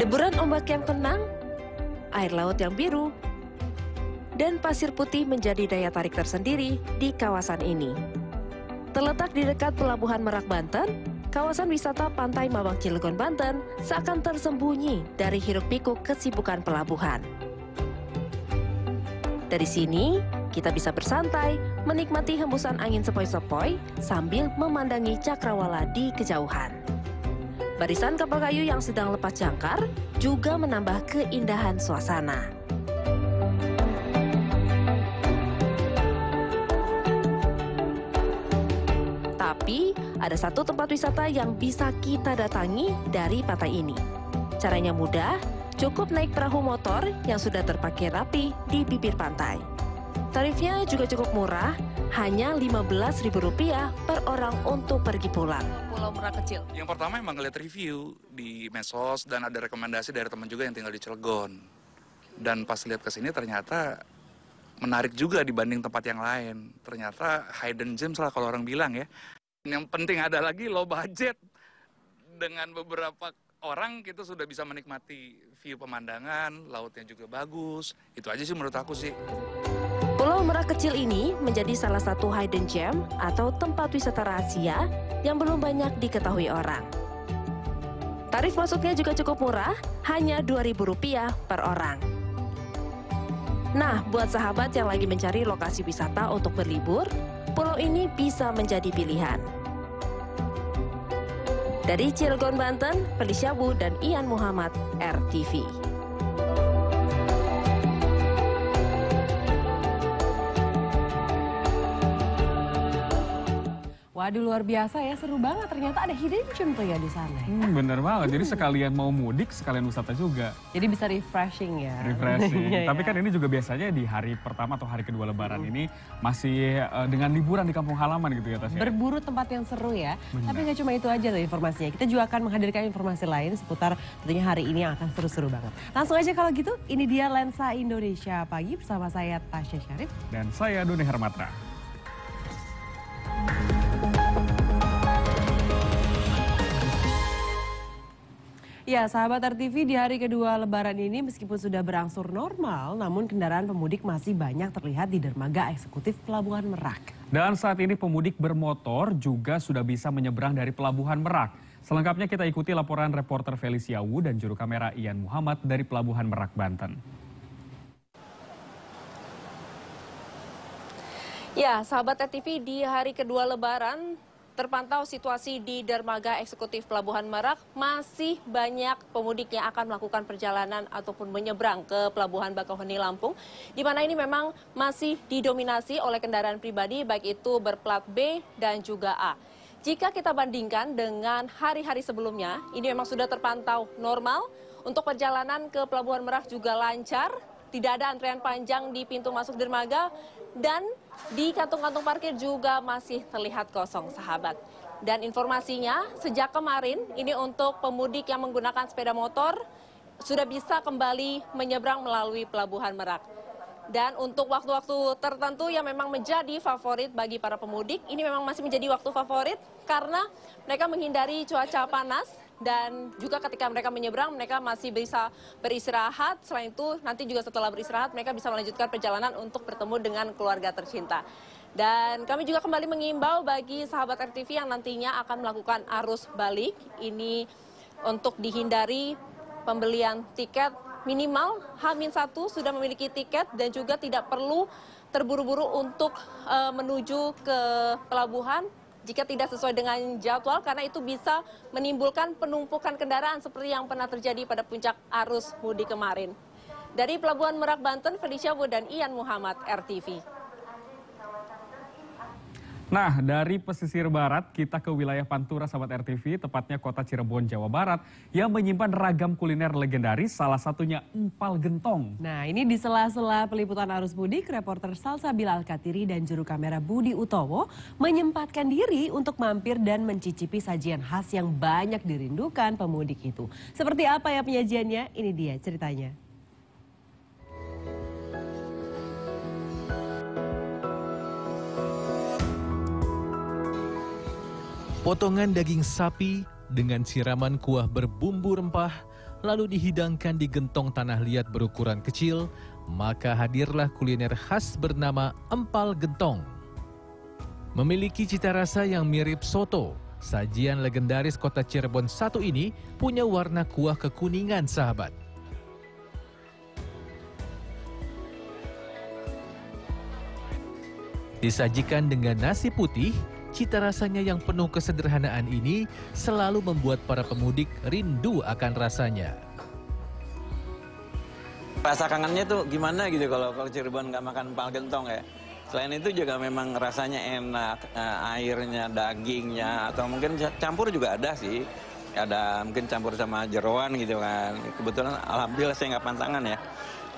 Deburan ombak yang tenang, air laut yang biru, dan pasir putih menjadi daya tarik tersendiri di kawasan ini. Terletak di dekat Pelabuhan Merak, Banten, kawasan wisata Pantai Mawang Cilegon, Banten seakan tersembunyi dari hiruk-pikuk kesibukan pelabuhan. Dari sini, kita bisa bersantai, menikmati hembusan angin sepoi-sepoi sambil memandangi cakrawala di kejauhan. Barisan kapal kayu yang sedang lepas jangkar juga menambah keindahan suasana. Tapi, ada satu tempat wisata yang bisa kita datangi dari pantai ini. Caranya mudah, cukup naik perahu motor yang sudah terparkir rapi di bibir pantai. Tarifnya juga cukup murah, hanya Rp15.000 per orang untuk pergi pulang. Pulau Merak kecil. Yang pertama emang ngeliat review di medsos dan ada rekomendasi dari teman juga yang tinggal di Cilegon. Dan pas lihat ke sini ternyata menarik juga dibanding tempat yang lain. Ternyata hidden gems lah kalau orang bilang ya. Yang penting ada lagi low budget. Dengan beberapa orang kita sudah bisa menikmati view pemandangan, lautnya juga bagus. Itu aja sih menurut aku sih. Pulau Merak kecil ini menjadi salah satu hidden gem atau tempat wisata rahasia yang belum banyak diketahui orang. Tarif masuknya juga cukup murah, hanya Rp2.000 per orang. Nah, buat sahabat yang lagi mencari lokasi wisata untuk berlibur, pulau ini bisa menjadi pilihan. Dari Cilegon, Banten, Felicia Wu dan Ian Muhammad, RTV. Waduh, luar biasa ya, seru banget. Ternyata ada hidden gem tuh ya di sana. Bener banget, jadi sekalian mau mudik, sekalian wisata juga. Jadi bisa refreshing ya. Refreshing, Iya, tapi ya. kan ini juga biasanya di hari pertama atau hari kedua lebaran ini masih dengan liburan di kampung halaman gitu ya Tasya. Berburu tempat yang seru ya. Benar. Tapi nggak cuma itu aja tuh informasinya. Kita juga akan menghadirkan informasi lain seputar tentunya hari ini yang akan seru-seru banget. Langsung aja kalau gitu, ini dia Lensa Indonesia Pagi bersama saya Tasya Syarif. Dan saya Doni Hermatra. Ya, sahabat RTV, di hari kedua lebaran ini meskipun sudah berangsur normal, namun kendaraan pemudik masih banyak terlihat di dermaga eksekutif Pelabuhan Merak. Dan saat ini pemudik bermotor juga sudah bisa menyeberang dari Pelabuhan Merak. Selengkapnya kita ikuti laporan reporter Felicia Wu dan juru kamera Ian Muhammad dari Pelabuhan Merak, Banten. Ya, sahabat RTV, di hari kedua lebaran terpantau situasi di dermaga eksekutif Pelabuhan Merak masih banyak pemudik yang akan melakukan perjalanan ataupun menyeberang ke Pelabuhan Bakauheni, Lampung, di mana ini memang masih didominasi oleh kendaraan pribadi baik itu berplat B dan juga A. Jika kita bandingkan dengan hari-hari sebelumnya, ini memang sudah terpantau normal. Untuk perjalanan ke Pelabuhan Merak juga lancar, tidak ada antrian panjang di pintu masuk dermaga, dan di kantung-kantung parkir juga masih terlihat kosong, sahabat. Dan informasinya, sejak kemarin, ini untuk pemudik yang menggunakan sepeda motor, sudah bisa kembali menyeberang melalui Pelabuhan Merak. Dan untuk waktu-waktu tertentu yang memang menjadi favorit bagi para pemudik, ini memang masih menjadi waktu favorit karena mereka menghindari cuaca panas. Dan juga ketika mereka menyeberang, mereka masih bisa beristirahat. Selain itu, nanti juga setelah beristirahat, mereka bisa melanjutkan perjalanan untuk bertemu dengan keluarga tercinta. Dan kami juga kembali mengimbau bagi sahabat RTV yang nantinya akan melakukan arus balik. Ini untuk dihindari pembelian tiket minimal H-1 sudah memiliki tiket dan juga tidak perlu terburu-buru untuk menuju ke pelabuhan jika tidak sesuai dengan jadwal, karena itu bisa menimbulkan penumpukan kendaraan seperti yang pernah terjadi pada puncak arus mudik kemarin. Dari Pelabuhan Merak, Banten, Felicia Wu dan Ian Muhammad, RTV. Nah, dari pesisir barat kita ke wilayah Pantura, sahabat RTV, tepatnya kota Cirebon, Jawa Barat, yang menyimpan ragam kuliner legendaris, salah satunya empal gentong. Nah, ini di sela-sela peliputan arus mudik, reporter Salsabila Al-Katiri dan juru kamera Budi Utowo menyempatkan diri untuk mampir dan mencicipi sajian khas yang banyak dirindukan pemudik itu. Seperti apa ya penyajiannya? Ini dia ceritanya. Potongan daging sapi dengan siraman kuah berbumbu rempah lalu dihidangkan di gentong tanah liat berukuran kecil, maka hadirlah kuliner khas bernama empal gentong. Memiliki cita rasa yang mirip soto, sajian legendaris kota Cirebon satu ini punya warna kuah kekuningan, sahabat. Disajikan dengan nasi putih, cita rasanya yang penuh kesederhanaan ini selalu membuat para pemudik rindu akan rasanya. Rasa kangennya tuh gimana gitu kalau Cirebon nggak makan empal gentong ya. Selain itu juga memang rasanya enak, airnya, dagingnya, atau mungkin campur juga ada sih. Ada mungkin campur sama jeroan gitu kan. Kebetulan alhamdulillah saya nggak pantangan ya.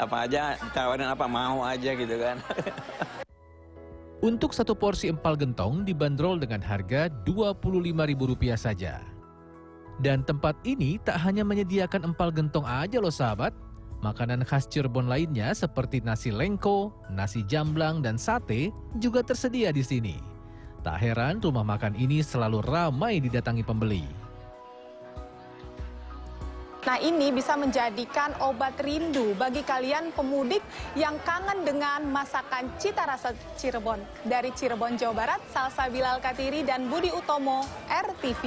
Apa aja, tawarin apa mau aja gitu kan. Untuk satu porsi empal gentong dibanderol dengan harga Rp25.000 saja. Dan tempat ini tak hanya menyediakan empal gentong aja loh sahabat. Makanan khas Cirebon lainnya seperti nasi lengko, nasi jamblang, dan sate juga tersedia di sini. Tak heran rumah makan ini selalu ramai didatangi pembeli. Nah, ini bisa menjadikan obat rindu bagi kalian pemudik yang kangen dengan masakan cita rasa Cirebon. Dari Cirebon, Jawa Barat, Salsabila Al-Katiri dan Budi Utomo, RTV.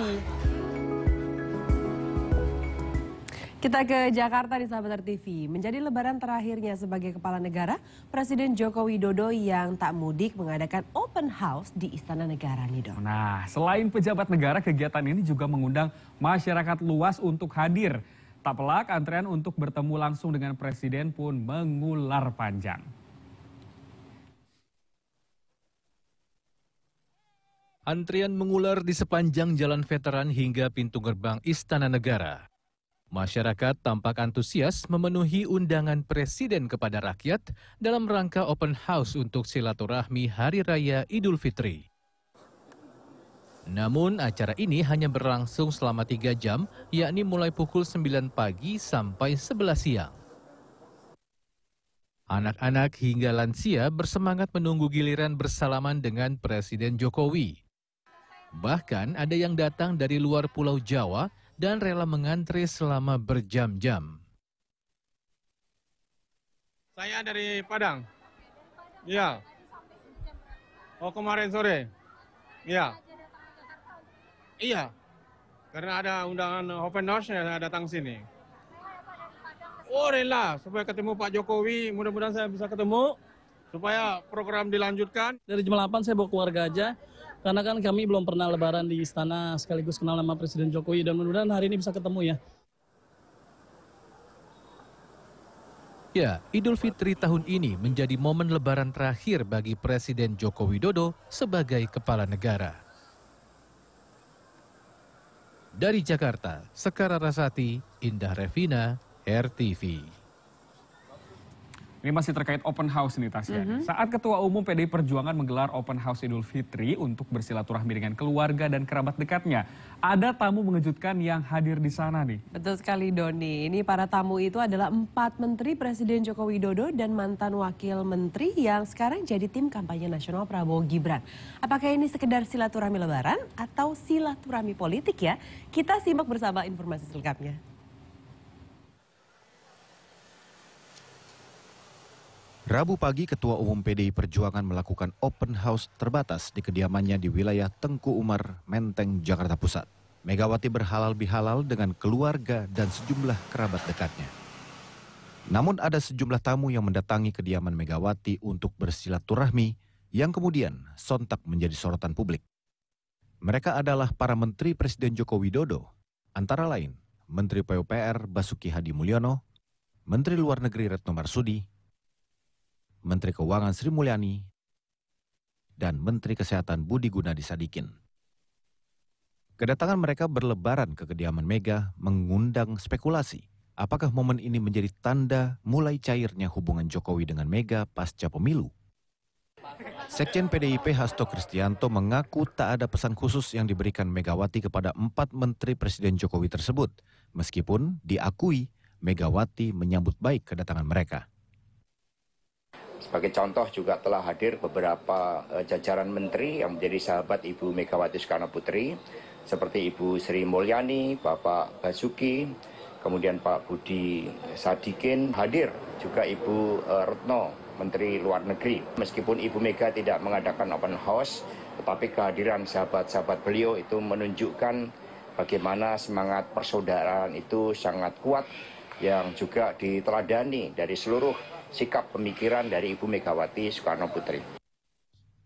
Kita ke Jakarta di sahabat RTV. Menjadi lebaran terakhirnya sebagai kepala negara, Presiden Joko Widodo yang tak mudik mengadakan open house di Istana Negara nih, Dok. Nah, selain pejabat negara, kegiatan ini juga mengundang masyarakat luas untuk hadir. Tak pelak, antrean untuk bertemu langsung dengan Presiden pun mengular panjang. Antrian mengular di sepanjang Jalan Veteran hingga pintu gerbang Istana Negara. Masyarakat tampak antusias memenuhi undangan Presiden kepada rakyat dalam rangka open house untuk silaturahmi Hari Raya Idul Fitri. Namun acara ini hanya berlangsung selama 3 jam, yakni mulai pukul 9 pagi sampai 11 siang. Anak-anak hingga lansia bersemangat menunggu giliran bersalaman dengan Presiden Jokowi. Bahkan ada yang datang dari luar Pulau Jawa dan rela mengantre selama berjam-jam. Saya dari Padang. Iya. Oh, kemarin sore. Iya. Iya. Karena ada undangan open house, saya datang sini. Oh, rela supaya ketemu Pak Jokowi. Mudah-mudahan saya bisa ketemu supaya program dilanjutkan. Dari jam 8 saya bawa keluarga aja. Karena kan kami belum pernah lebaran di istana sekaligus kenal nama Presiden Jokowi, dan mudah-mudahan hari ini bisa ketemu ya. Ya, Idul Fitri tahun ini menjadi momen lebaran terakhir bagi Presiden Joko Widodo sebagai kepala negara. Dari Jakarta, Sekar Rasati, Indah Revina, RTV. Ini masih terkait open house nih, Tasya. Saat Ketua Umum PDI Perjuangan menggelar open house Idul Fitri untuk bersilaturahmi dengan keluarga dan kerabat dekatnya, ada tamu mengejutkan yang hadir di sana nih. Betul sekali, Doni. Ini para tamu itu adalah 4 menteri Presiden Joko Widodo dan mantan wakil menteri yang sekarang jadi tim kampanye nasional Prabowo Gibran. Apakah ini sekedar silaturahmi lebaran atau silaturahmi politik ya? Kita simak bersama informasi selengkapnya. Rabu pagi, Ketua Umum PDI Perjuangan melakukan open house terbatas di kediamannya di wilayah Tengku Umar, Menteng, Jakarta Pusat. Megawati berhalal bihalal dengan keluarga dan sejumlah kerabat dekatnya. Namun ada sejumlah tamu yang mendatangi kediaman Megawati untuk bersilaturahmi yang kemudian sontak menjadi sorotan publik. Mereka adalah para menteri Presiden Joko Widodo, antara lain Menteri PUPR Basuki Hadi Mulyono, Menteri Luar Negeri Retno Marsudi, Menteri Keuangan Sri Mulyani, dan Menteri Kesehatan Budi Gunadi Sadikin. Kedatangan mereka berlebaran ke kediaman Mega mengundang spekulasi. Apakah momen ini menjadi tanda mulai cairnya hubungan Jokowi dengan Mega pasca pemilu? Sekjen PDIP Hasto Kristianto mengaku tak ada pesan khusus yang diberikan Megawati kepada 4 menteri Presiden Jokowi tersebut, meskipun diakui Megawati menyambut baik kedatangan mereka. Sebagai contoh juga telah hadir beberapa jajaran menteri yang menjadi sahabat Ibu Megawati Soekarno Putri, seperti Ibu Sri Mulyani, Bapak Basuki, kemudian Pak Budi Sadikin hadir, juga Ibu Retno, Menteri Luar Negeri. Meskipun Ibu Mega tidak mengadakan open house, tetapi kehadiran sahabat-sahabat beliau itu menunjukkan bagaimana semangat persaudaraan itu sangat kuat, yang juga diteladani dari seluruh sikap pemikiran dari Ibu Megawati Soekarno Putri.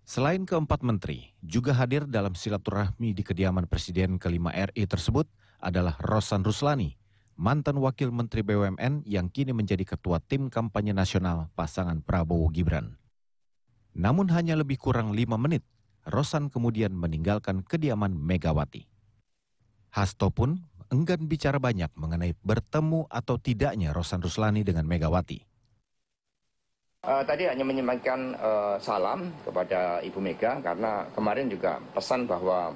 Selain keempat menteri, juga hadir dalam silaturahmi di kediaman Presiden ke-5 RI tersebut adalah Rosan Ruslani, mantan Wakil Menteri BUMN yang kini menjadi Ketua Tim Kampanye Nasional pasangan Prabowo Gibran. Namun hanya lebih kurang 5 menit, Rosan kemudian meninggalkan kediaman Megawati. Hasto pun enggan bicara banyak mengenai bertemu atau tidaknya Rosan Ruslani dengan Megawati. Tadi hanya menyampaikan salam kepada Ibu Mega, karena kemarin juga pesan bahwa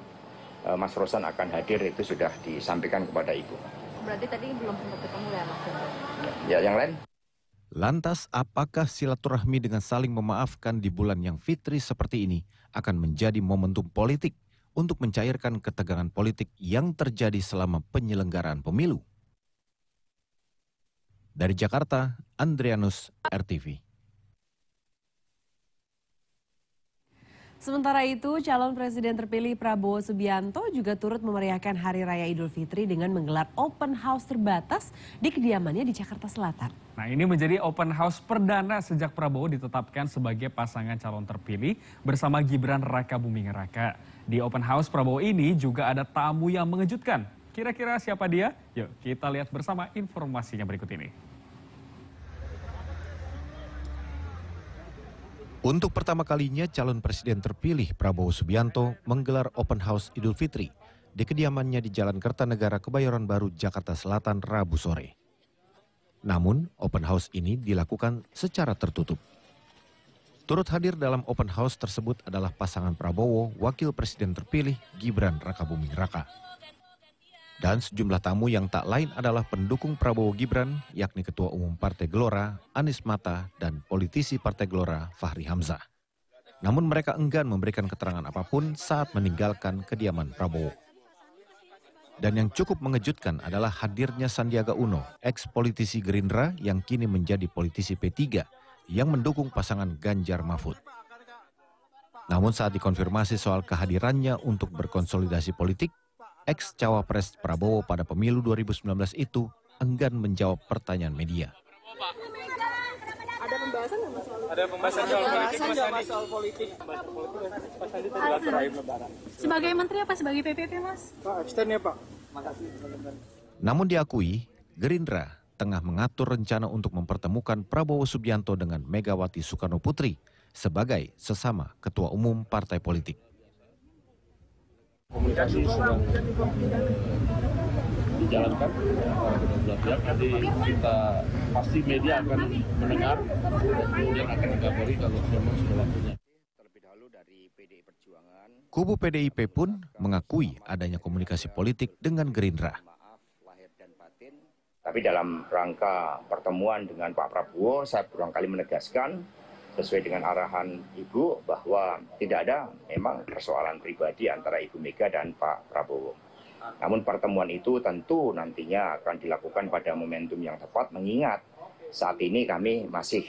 Mas Rosan akan hadir itu sudah disampaikan kepada Ibu. Berarti tadi belum sempat ketemu ya Mas? Ya, yang lain? Lantas apakah silaturahmi dengan saling memaafkan di bulan yang fitri seperti ini akan menjadi momentum politik untuk mencairkan ketegangan politik yang terjadi selama penyelenggaraan pemilu? Dari Jakarta, Andrianus, RTV. Sementara itu, calon presiden terpilih Prabowo Subianto juga turut memeriahkan Hari Raya Idul Fitri dengan menggelar open house terbatas di kediamannya di Jakarta Selatan. Nah, ini menjadi open house perdana sejak Prabowo ditetapkan sebagai pasangan calon terpilih bersama Gibran Rakabuming Raka. Di open house Prabowo ini juga ada tamu yang mengejutkan. Kira-kira siapa dia? Yuk kita lihat bersama informasinya berikut ini. Untuk pertama kalinya calon presiden terpilih Prabowo Subianto menggelar open house Idul Fitri di kediamannya di Jalan Kertanegara, Kebayoran Baru, Jakarta Selatan, Rabu sore. Namun, open house ini dilakukan secara tertutup. Turut hadir dalam open house tersebut adalah pasangan Prabowo, Wakil Presiden terpilih Gibran Rakabuming Raka. Dan sejumlah tamu yang tak lain adalah pendukung Prabowo Gibran, yakni Ketua Umum Partai Gelora, Anies Mata, dan politisi Partai Gelora, Fahri Hamzah. Namun mereka enggan memberikan keterangan apapun saat meninggalkan kediaman Prabowo. Dan yang cukup mengejutkan adalah hadirnya Sandiaga Uno, ex-politisi Gerindra yang kini menjadi politisi P3, yang mendukung pasangan Ganjar Mahfud. Namun saat dikonfirmasi soal kehadirannya untuk berkonsolidasi politik, ex-cawapres Prabowo pada pemilu 2019 itu enggan menjawab pertanyaan media. Ada pembahasan nggak Mas? Ada pembahasan soal politik. Sebagai menteri apa sebagai PPP, Mas? Pak, abstain ya Pak. Makasih. Namun diakui, Gerindra tengah mengatur rencana untuk mempertemukan Prabowo Subianto dengan Megawati Soekarno Putri sebagai sesama ketua umum partai politik. Komunikasi sedang dijalankan oleh kedua belah pihak. Nanti kita pasti media akan mendengar dan kemudian akan mengabari kalau memang sudah waktunya. Kubu PDIP pun mengakui adanya komunikasi politik dengan Gerindra. Tapi dalam rangka pertemuan dengan Pak Prabowo, saya berulang kali menegaskan sesuai dengan arahan Ibu bahwa tidak ada memang persoalan pribadi antara Ibu Mega dan Pak Prabowo. Namun pertemuan itu tentu nantinya akan dilakukan pada momentum yang tepat, mengingat saat ini kami masih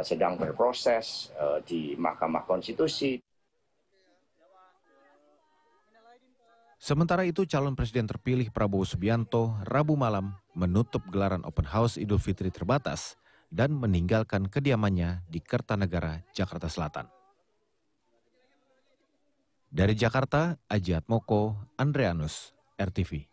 sedang berproses di Mahkamah Konstitusi. Sementara itu calon presiden terpilih Prabowo Subianto Rabu malam menutup gelaran open house Idul Fitri terbatas dan meninggalkan kediamannya di Kertanegara, Jakarta Selatan. Dari Jakarta, Aji Atmoko, Andrianus, RTV.